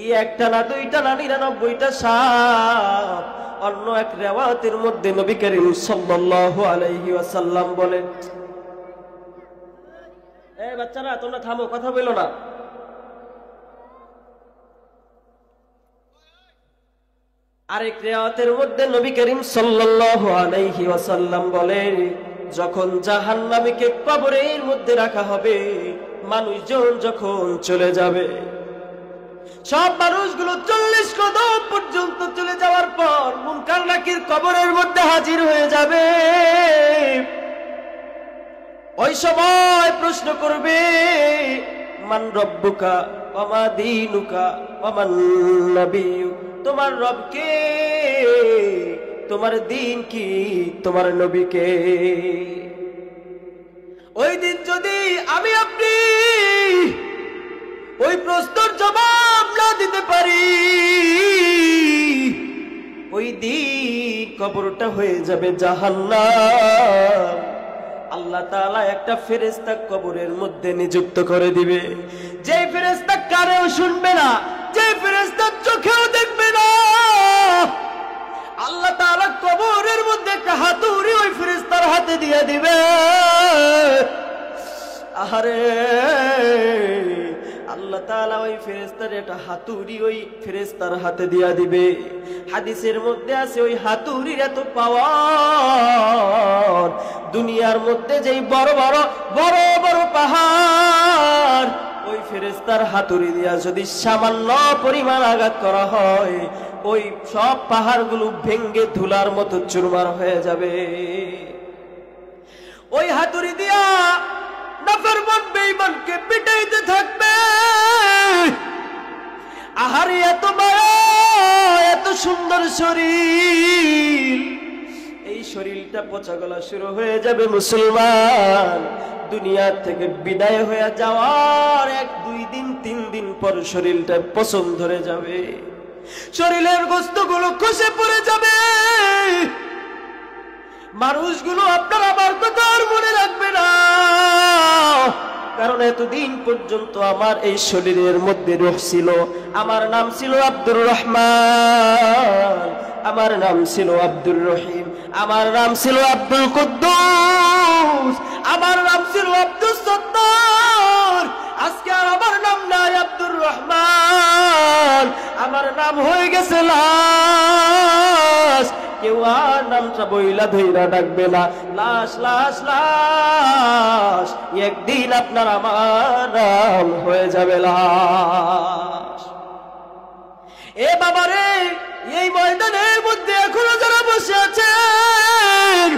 এই একটা না দুইটা না 99টা সাপ। অন্য এক রিওয়ায়াতের মধ্যে নবী করিম সাল্লাল্লাহু আলাইহি ওয়াসাল্লাম বলেন, এই বাচ্চারা তোমরা থামো, কথা বলো না। আরেক রিওয়ায়াতের মধ্যে নবী করিম সাল্লাল্লাহু আলাইহি ওয়াসাল্লাম বলেন, যখন জাহান্নামীকে কবরের মধ্যে রাখা হবে, মানুষজন যখন চলে যাবে, সব মানুষগুলো 40 কদম পর্যন্ত চলে যাওয়ার পর মুনকার নাকির কবরের মধ্যে হাজির হয়ে যাবে। ওই সময় প্রশ্ন করবে, মান রব্বুকা ওয়া মা দীনুকা ওয়া মান নবিয়্যুক, তোমার রব কে, তোমার দ্বীন কি, তোমার নবী কে? ওই দিন যদি আমি আপনি ওই প্রশ্নের জবাব না দিতে পারি, ওই দিন কবরটা হয়ে যাবে জাহান্নাম। আল্লাহ তাআলা একটা ফেরেশতা কবরের মধ্যে নিযুক্ত করে দিবে, যে ফেরেশতা কানেও শুনবে না, যে ফেরেশতা চোখেও দেখবে না। আল্লাহ তাআলা কবরের মধ্যে একটা হাতুড়ি ওই ফেরেশতার হাতে দিয়ে দিবে। আহারে, আল্লাহ তাআলা ওই ফেরেশতার একটা হাতুড়ি ওই ফেরেশতার হাতে দিয়া দিবে। হাদিসের মধ্যে আছে, ওই হাতুড়ির এত পাওয়ার, দুনিয়ার মধ্যে যেই বড় বড় বড় বড় পাহাড়, ওই ফেরেশতার হাতুড়ি দিয়া যদি সামান্য পরিমাণ আঘাত করা হয়, ওই সব পাহাড়গুলো ভেঙ্গে ধুলার মতো চুরমার হয়ে যাবে। ওই হাতুড়ি দিয়া নাফরমান বেঈমানকে পিটাইতে থাকবে। আহারে, এত মায়া, এত সুন্দর শরীর, এই শরীরটা পচা গলা শুরু হয়ে যাবে। মুসলমান দুনিয়া থেকে বিদায় হয়ে যাওয়ার 1, 2 দিন 3 দিন পর শরীরটা পচন ধরে যাবে, শরীরের গোশতগুলো খসে পড়ে যাবে। মানুষগুলো আপনার আমার কথা আর মনে রাখবে না, কারণ এতদিন পর্যন্ত আমার এই শরীরের মধ্যে রূহ ছিল। আমার নাম ছিল আব্দুর রহমান, আমার নাম ছিল আব্দুর রহিম, আমার নাম ছিল আব্দুল কুদ্দুস, আমার নাম ছিল আব্দুস সত্তার। আজকে আর আমার নাম নাই আব্দুর রহমান, আমার নাম হয়ে গেছে লাশ। কেউ আর নামটা বইলা ধইরা ডাকবে না, লাশ লাশ লাশ। একদিন আপনার আমার নাম হয়ে যাবে লাশ। এ বাবারে, এই ময়দানের মধ্যে এখনো যারা বসে আছেন,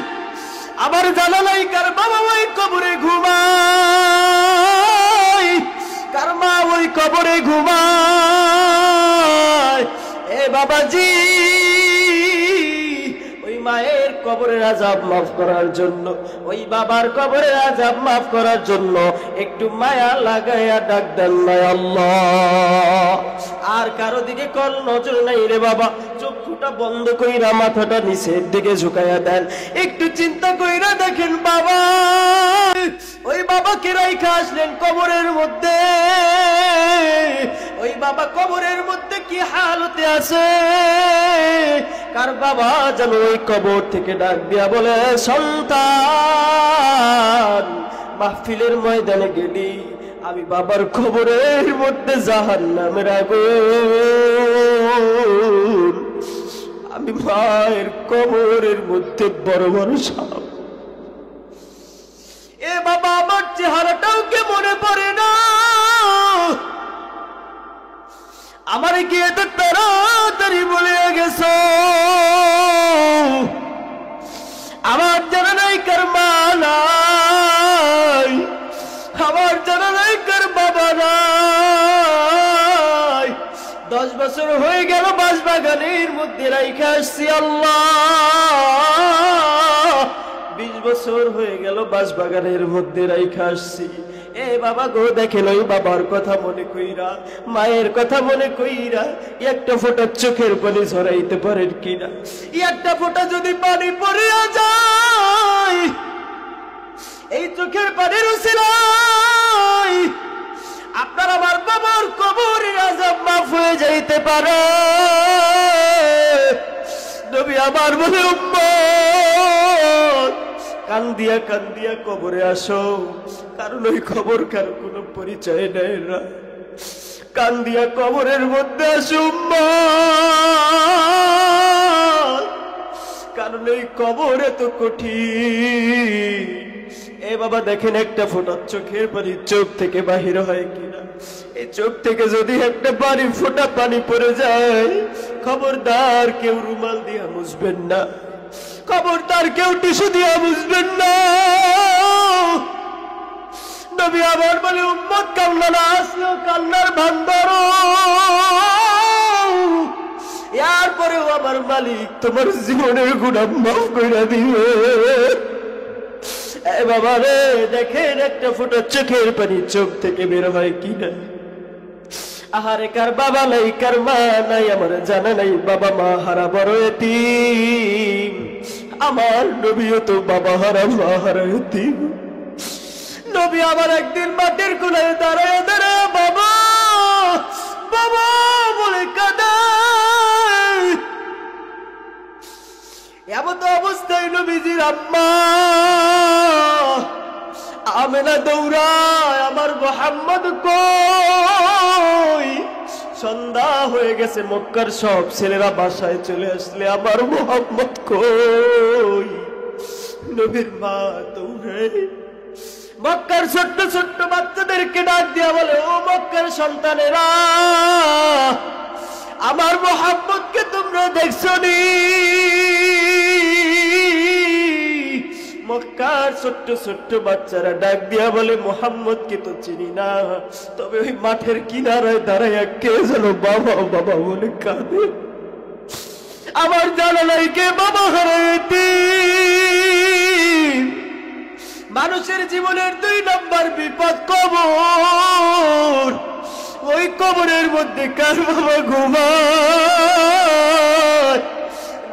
আমার জানা নাই কার বাবা ওই কবরে ঘুমায়, কার মা ওই কবরে ঘুমায়। এ বাবাজি, ওই মায়ের কবরের আযাব মাফ করার জন্য, ওই বাবার কবরের আযাব মাফ করার জন্য একটু মায়া লাগাইয়া ডাক দেন না আল্লাহ। আর কারো দিকে কল নজর নাই রে বাবা, চক্ষুটা বন্ধ কইরা মাথাটা নিচের দিকে ঝুঁকাইয়া দেন, একটু চিন্তা কইরা দেখেন বাবা, ওই বাবাকে রাইখা আসলেন কবরের মধ্যে, ওই বাবা কবরের মধ্যে কি হালতে আছে। কার বাবা যেন ওই কবর থেকে ডাক দিয়া বলে, সন্তান, মাহফিলের ময়দানে গেলি, আমি বাবার কবরের মধ্যে জাহান্নামের আগুন, আমি মায়ের কবরের মধ্যে বড় বড় সাপ। এ বাবা, আমার চেহারাটাও কে মনে পড়ে না, আমার কি এত তাড়াতাড়ি বলে গেছ। আমার জানা নাই কার মা নাই, আমার জানা নাই কার বাবা নাই। 10 বছর হয়ে গেল বাঁশবাগানের মধ্যে রাইখা আসছি আল্লাহ। 20 বছর হয়ে গেল বাঁশবাগানের মধ্যে রাইখা আসছি। এ বাবা গো, দেখেন ওই বাবার কথা মনে কইরা, মায়ের কথা মনে কইরা একটা ফোঁটা চোখের পানি ঝরাইতে পারেন কিনা? একটা ফোঁটা যদি পানি পড়িয়া যায়, এই চোখের পানির উসিলায় আপনার আমার বাবার কবরের আযাব মাফ হয়ে যাইতে পারে। নবী আমার বলে, উম্মত কান্দিয়া কান্দিয়া কবরে আসো, কারণ ওই খবর কারো কোনো পরিচয় নেয় না। কান্দিয়া কবরের মধ্যে আসো উম্মত, কারণ এই কবর এত কঠিন। এ বাবা দেখেন, একটা ফোঁটা চোখের পানি চোখ থেকে বাহির হয় কিনা? এই চোখ থেকে যদি একটা ফোঁটা পানি পড়ে যায়, খবরদার কেউ রুমাল দিয়া মুছবেন না, খবরদার কেউ টিস্যু দিয়া মুছবেন না। নবী আবার বলে, উম্মত কান্না না আসলেও কান্নার ভান্ডার, এরপরেও আমার মালিক তোমার জীবনের গুনাহ মাফ কইরা দিবে। এ বাবা রে, দেখেন একটা ফোঁটা চোখের পানি চোখ থেকে বের হয় কিনা? আহারে কার বাবা নাই, কার মা নাই, আমার জানা নাই। বাবা মা হারা বড় এতিম, আমার নবীও তো বাবা হারা মা হারা এতিম। নবী আবার একদিন মাটির কোনায় দাঁড়ায় দাঁড়ায় বাবা বাবা বলে কাঁদায়। এমন অবস্থায় নবীজির আম্মা আমেনা দৌড়ায়, আমার মুহাম্মদ কই? সন্ধ্যা হয়ে গেছে, মক্কার সব ছেলেরা বাসায় চলে আসলে আমার মুহাম্মদ কই? নবীর মা দৌড়ায়, মক্কার ছোট্ট ছোট্ট বাচ্চাদেরকে ডাক দিয়া বলে, ও মক্কার সন্তানেরা, আমার মুহাম্মদকে তোমরা দেখছো নি? মক্কার ছোট্ট ছোট্ট বাচ্চারা ডাক দিয়া বলে, মুহাম্মদকে তো চিনি না, তবে ওই মাঠের কিনারায় দাঁড়াইয়া কে যেন বাবা বাবা বলে কাঁদে। আমার জানা নাই কে বাবা হারাইতি। মানুষের জীবনের 2 নম্বর বিপদ কবর। ওই কবরের মধ্যে কার বাবা ঘুমায়?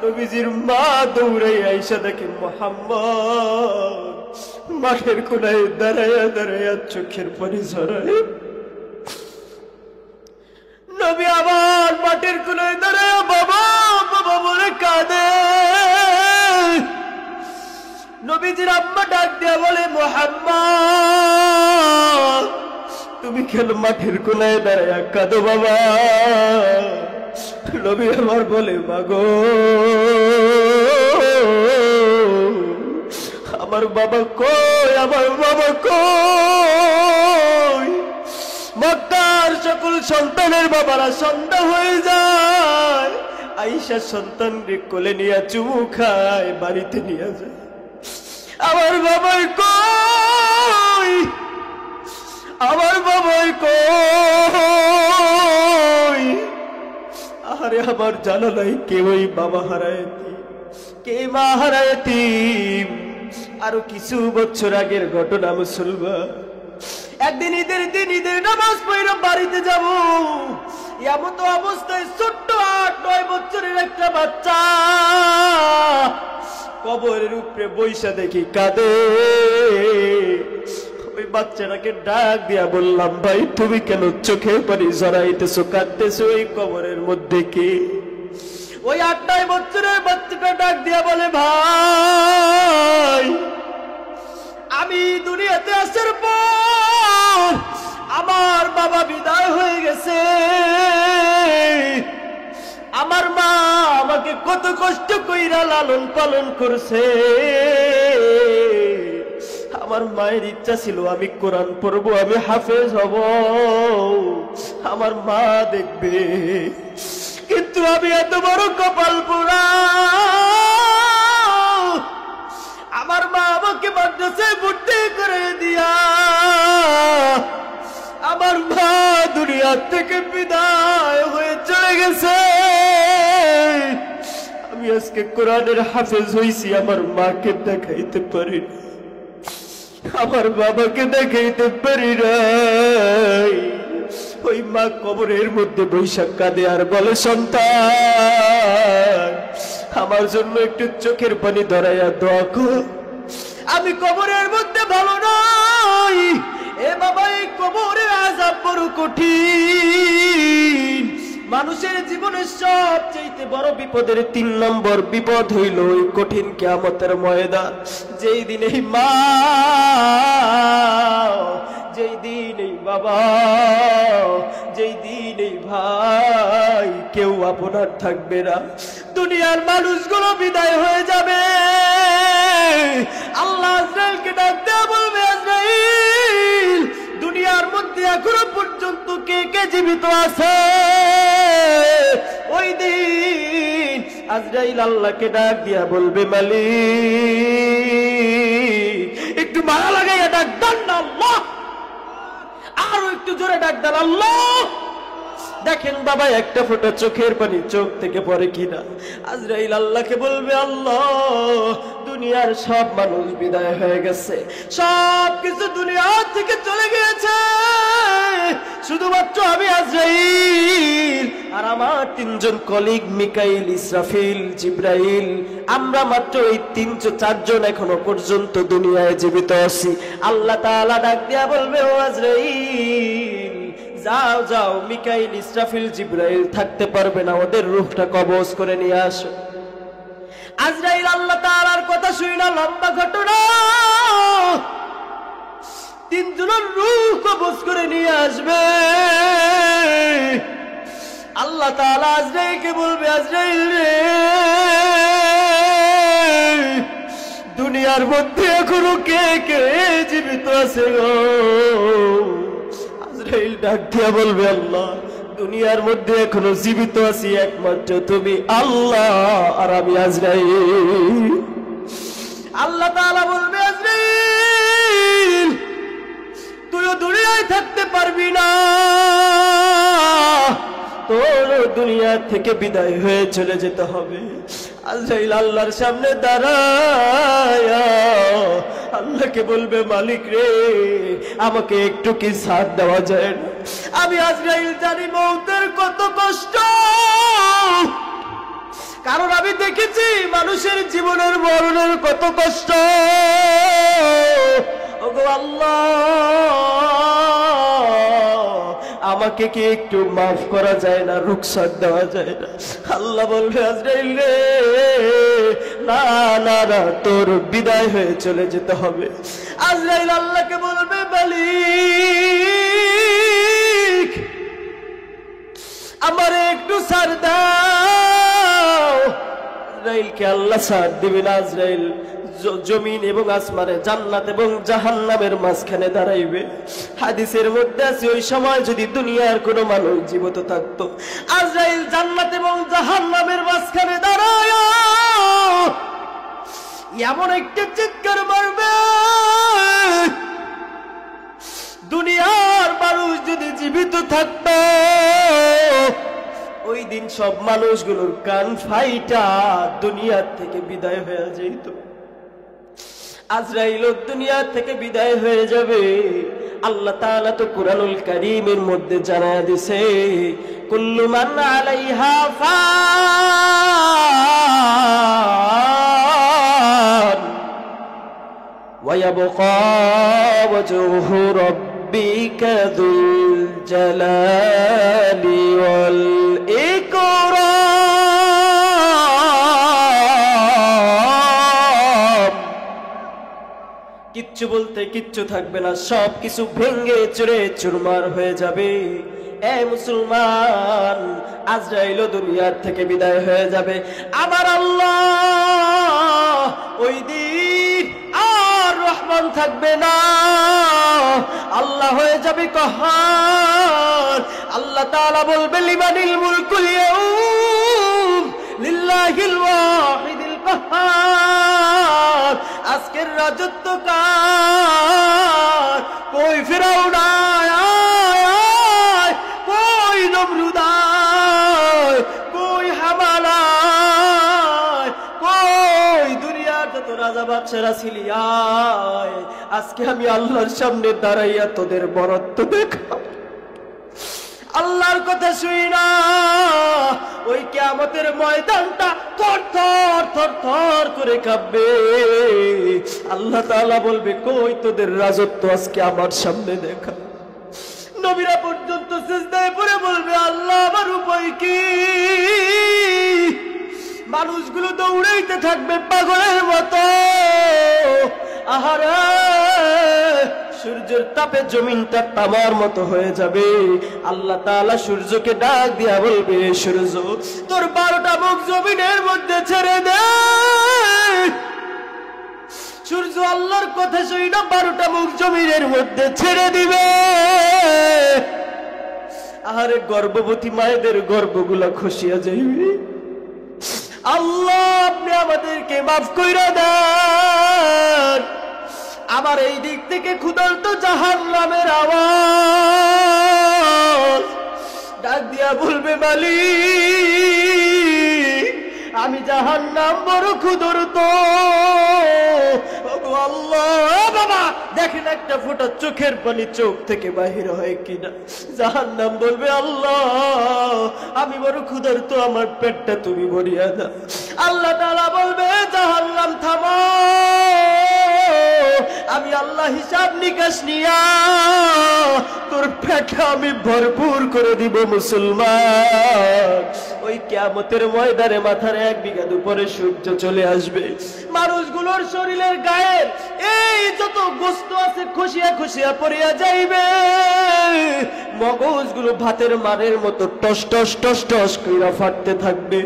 নবীজির মা দৌড়াই আইসা দেখেন মুহাম্মদ মাঠের কোনায় দাঁড়াইয়া দাঁড়াইয়া চোখের পানি ঝরায়। নবী আবার মাঠের কোনায় দাঁড়াইয়া বাবা বাবা বলে কাঁদে। নবীজির আম্মা ডাক দিয়া বলে, মুহাম্মদ তুমি কেন মাঠের কোনায় দাঁড়াইয়া কাঁদো বাবা? নবী আমার বলে, মাগো আমার বাবা কই, আমার বাবা কই? মক্কার সকল সন্তানের বাবারা সন্ধ্যা হয়ে যায়, আয়েশা সন্তানকে কোলে নিয়ে চুমু খায়, বাড়িতে নিয়ে যায়। আমার বাবাই কই, আমার বাবাই কই? আরে আমার জানা নাই কেউই বাবা হারায়তি, কে মা হারায়তি। আরো কিছু বছর আগের ঘটনা মুসলমান। একদিন ঈদের দিন, ঈদের নামাজ পড়ে বাড়িতে যাব, এমন তো অবস্থায় ছোট্ট 8-9 বছরের একটা বাচ্চা কবরের উপরে বইসা দেখি কাঁদে। ওই বাচ্চাটাকে ডাক দিয়া বললাম, ভাই তুমি কেন চোখে পানি ঝরাইতেছো, কাঁদতেছো? এই কবরের মধ্যে কি? ওই 8-9 বছরের বাচ্চাটা ডাক দিয়া বলে, ভাই আমি দুনিয়াতে আসার পর আমার বাবা বিদায় হয়ে গেছে, আমার মা আমাকে কত কষ্ট কইরা লালন পালন করছে। আমার মায়ের ইচ্ছা ছিল আমি কোরআন পড়বো, আমি হাফেজ হব, আমার মা দেখবে, কিন্তু আমি এত বড় কপাল পোড়া, আমার মা আমাকে মাদ্রাসায় ভর্তি করে দিয়া আমার মা দুনিয়া থেকে বিদায় হয়ে চলে গেছে। আমি আজকে কোরআনের হাফেজ হইছি, আমার মাকে দেখাইতে পারি না, আমার বাবাকে দেখাইতে পারি নাই। ওই মা কবরের মধ্যে বৈশাখ কাঁদে আর বলে, সন্তান আমার জন্য একটু চোখের পানি ধরাইয়া দোয়া কর, আমি কবরের মধ্যে ভালো নাই। এ বাবা, এই কবরের আযাব বড় কঠিন। মানুষের জীবনে সবচেয়ে বড় বিপদের 3 নম্বর বিপদ হইল ওই কঠিন কিয়ামতের ময়দান। যেই দিন এই মা, যেই দিন এই বাবা, যেই দিন এই ভাই কেউ আপনার থাকবে না, দুনিয়ার মানুষগুলো বিদায় হয়ে যাবে। আল্লাহ আজরাইলকে ডাক দেয়া বলবে, আজরাইল দুনিয়ার মধ্যে এখনো পর্যন্ত কে কে জীবিত আছে? ওই দিন আজরাইল আল্লাহকে ডাক দিয়া বলবে, মালিক একটু মারা লাগাইয়া ডাক দেন না আল্লাহ, আরো একটু জোরে ডাক দেন আল্লাহ। দেখেন বাবা, একটা ফোঁটা চোখের পানি চোখ থেকে পড়ে কিনা। আজরাইল আল্লাহকে বলবে, আল্লাহ দুনিয়ার সব মানুষ বিদায় হয়ে গেছে, সব কিছু দুনিয়া থেকে চলে গিয়েছে, শুধুমাত্র আমি আজরাইল আর আমার 3 জন কলিগ মিকাইল, ইসরাফিল, জিব্রাইল, আমরা মাত্র এই 3-4 জন এখনো পর্যন্ত দুনিয়ায় জীবিত আছি। আল্লাহ তাআলা ডাক দিয়া বলবে, ও আজরাইল যাও যাও, মিকাইল, ইসরাফিল, জিব্রাইল থাকতে পারবে না, ওদের রূহটা কবজ করে নিয়ে আসো। আজরাইল আল্লাহ তাআলার কথা শুনে না, লম্বা ঘটনা, 3 জনের রূহ কবজ করে নিয়ে আসবে। আল্লাহ তাআলা আজরাইলকে বলবে, আজরাইল রে, দুনিয়ার মধ্যে এখনো কে কে জীবিত আছে গো? আজরাইল ডাক দিয়া বলবে, আল্লাহ দুনিয়ার মধ্যে এখনো জীবিত আছি একমাত্র তুমি আল্লাহ আর আমি আজরাইল। আল্লাহ তাআলা বলবে, আজরাইল তুইও দুনিয়ায় থাকতে পারবি না, তোর দুনিয়া থেকে বিদায় হয়ে চলে যেতে হবে। আজরাইল আল্লাহর সামনে দাঁড়ায় আল্লাহকে বলবে, মালিক রে, আমাকে একটু কি সাথ দেওয়া যায় না? আমি আজরাইল জানি মওতের কত কষ্ট, কারণ আমি দেখেছি মানুষের জীবনের মরণের কত কষ্ট। ওগো আল্লাহ, আমাকে কি একটু মাফ করা যায় না, রুখসাত দেওয়া যায় না? আল্লাহ বলবে, আজরাইল রে, না না না, তোর বিদায় হয়ে চলে যেতে হবে। আজরাইল আল্লাহকে বলবে, মালিক আমারে একটু ছাড় দাও। আজরাইলকে আল্লাহ ছাড় দিবে না। আজরাইল জমিন এবং আসমানে, জান্নাত এবং জাহান্নামের মাঝখানে দাঁড়াইবে। হাদিসের মধ্যে আছে, ওই সময় যদি দুনিয়ার কোনো মানুষ জীবিত থাকতো, আজরাইল জান্নাত এবং জাহান্নামের মাঝখানে দাঁড়ায় এমন একটা চিৎকার মারবে, দুনিয়ার মানুষ যদি জীবিত থাকতো ওই দিন সব মানুষগুলোর কান ফাইটা দুনিয়ার থেকে বিদায় হয়ে যেত। আজরাইল দুনিয়া থেকে বিদায় হয়ে যাবে। আল্লাহ তাআলা তো কুরআনুল কারীমের মধ্যে জানায়া দিয়েছে, কুল্লু মান আলাইহা ফান ওয়া ইয়াবকা ওয়াজহু রাব্বিকা যুল জালালি ওয়াল ইকরাম। কিচ্ছু বলতে কিচ্ছু থাকবে না, সব কিছু ভেঙে চুরে চুরমার হয়ে যাবে। এ মুসলমান, আজরাইল দুনিয়ার থেকে বিদায় হয়ে যাবে। আমার আল্লাহ ওই দিন আর রহমান থাকবে না, আল্লাহ হয়ে যাবে কাহার। আল্লাহ তাআলা বলবে, লিমানিল মুলকুল ইয়াউম লিল্লাহিল ওয়াহিদিল কাহার। আজকের রাজত্ব কার? কই ফিরাউন আয় আয় আয়, কই নমরুদ আয়, কই হামান আয়, কই দুনিয়ার যত রাজা বাদশারা ছিলি আয়। আজকে আমি আল্লাহর সামনে দাঁড়াইয়া তোদের বরত্ব দেখা, আল্লাহর কথা শুই না। ওই কিয়ামতের ময়দানটা থর থর থর থর করে কাঁপবে। আল্লাহ তাআলা বলবে কই তোদের রাজত্ব আজকে আমার সামনে দেখা। নবীরা পর্যন্ত সিজদায় পড়ে বলবে আল্লাহ আমার উপায় কি? মানুষগুলো দৌড়াইতে থাকবে পাগলের মতো। আহারে সূর্যের তাপে জমিনটা তামার মতো হয়ে যাবে। আল্লাহ তাআলা সূর্যকে ডাক দিয়া বলবে সূর্য তোর 12টা মুখ জমিনের মধ্যে ছেড়ে দে। সূর্য আল্লাহর কথা শুই না 12টা মুখ জমিনের মধ্যে ছেড়ে দিবে। আহারে গর্ভবতী মায়েদের গর্ভগুলা খসিয়া যাইবে। আল্লাহ আপনি আমাদেরকে মাফ কইরা দেন। আমার এই দিক থেকে ক্ষুধার্ত জাহান্নামের আওয়াজ ডাক দিয়া বলবে মালিক আমি জাহান্নাম বড় ক্ষুধার্ত। ওগো আল্লাহ, বাবা দেখেন একটা ফোঁটা চোখের পানি চোখ থেকে বাহির হয় কিনা। জাহান্নাম বলবে আল্লাহ আমি বড় ক্ষুধার্ত, আমার পেটটা তুমি ভরিয়া দাও। আল্লাহ তাআলা বলবে জাহান্নাম থামো, আমি আল্লাহ হিসাব নিকাশ নিয়া তোর পেটটা আমি ভরপুর করে দিব মুসলমান। ওই কিয়ামতের ময়দানে মাথার 1 বিঘা উপরে সূর্য চলে আসবে। মানুষগুলোর শরীরের গায়ে এই যত গোস্ত আছে খসিয়া খসিয়া পড়িয়া যাইবে। মগজগুলো ভাতের মারের মতো টস টস টস টস কইরা ফাটতে থাকবে।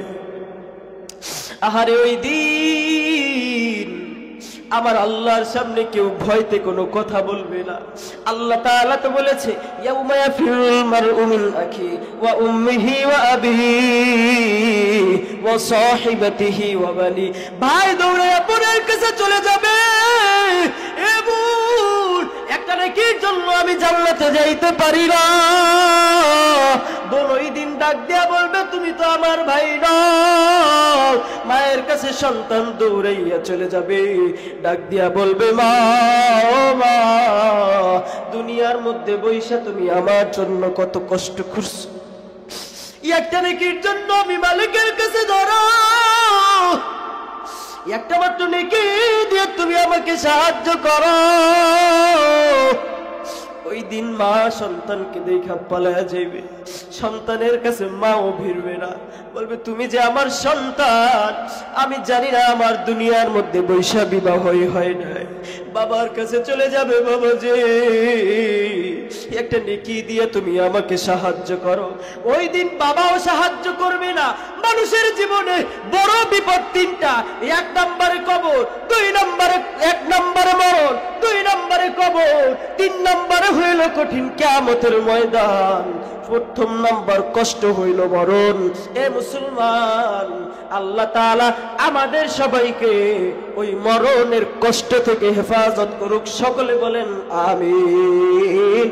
আহারে ওই দিন আমার আল্লাহর সামনে কেউ ভয়তে কোনো কথা বলবে না। আল্লাহ তাআলা তো বলেছে ইয়াউমা ইয়াফিরুল মারউ মিন আখি ওয়া উম্মিহি ওয়া আবিহি ওয়া সাহিবাতিহি ওয়া বানি। ভাই দৌড়ে বোনের কাছে চলে যাবে। এ বোন একটা নেকির জন্য আমি জান্নাতে যাইতে পারি না। বোন ওই দিন ডাক দিয়া বলবে তুমি তো আমার ভাই নও। মায়ের কাছে সন্তান দৌড়াইয়া চলে যাবে, ডাক দিয়া বলবে মা ও মা দুনিয়ার মধ্যে বইসা তুমি আমার জন্য কত কষ্ট করছো। একটা নেকির জন্য আমি মালিকের কাছে ধরো, একটা মাত্র নেকি দিয়ে তুমি আমাকে সাহায্য করো। ওই দিন মা সন্তানকে দেখা পালায়া যাইবে। সন্তানের কাছে মাও ভিড়বে না, বলবে তুমি যে আমার সন্তান আমি জানি না আমার দুনিয়ার মধ্যে বৈশা বিবাহ হয় নাই। বাবার কাছে চলে যাবে, বাবা যে একটা নেকি দিয়ে তুমি আমাকে সাহায্য করো। ওই দিন বাবাও সাহায্য করবে না। মানুষের জীবনে বড় বিপদ 3টা। 1 নম্বরে কবর, 2 নম্বরে 1 নম্বরে মরণ, 2 নম্বরে কবর, 3 নম্বরে হইল কঠিন কিয়ামতের ময়দান। 1ম নম্বর কষ্ট হইল মরণ। এ মুসলমান আল্লাহ তাআলা আমাদের সবাইকে ওই মরণের কষ্ট থেকে হেফাজত করুক। সকলে বলেন আমিন।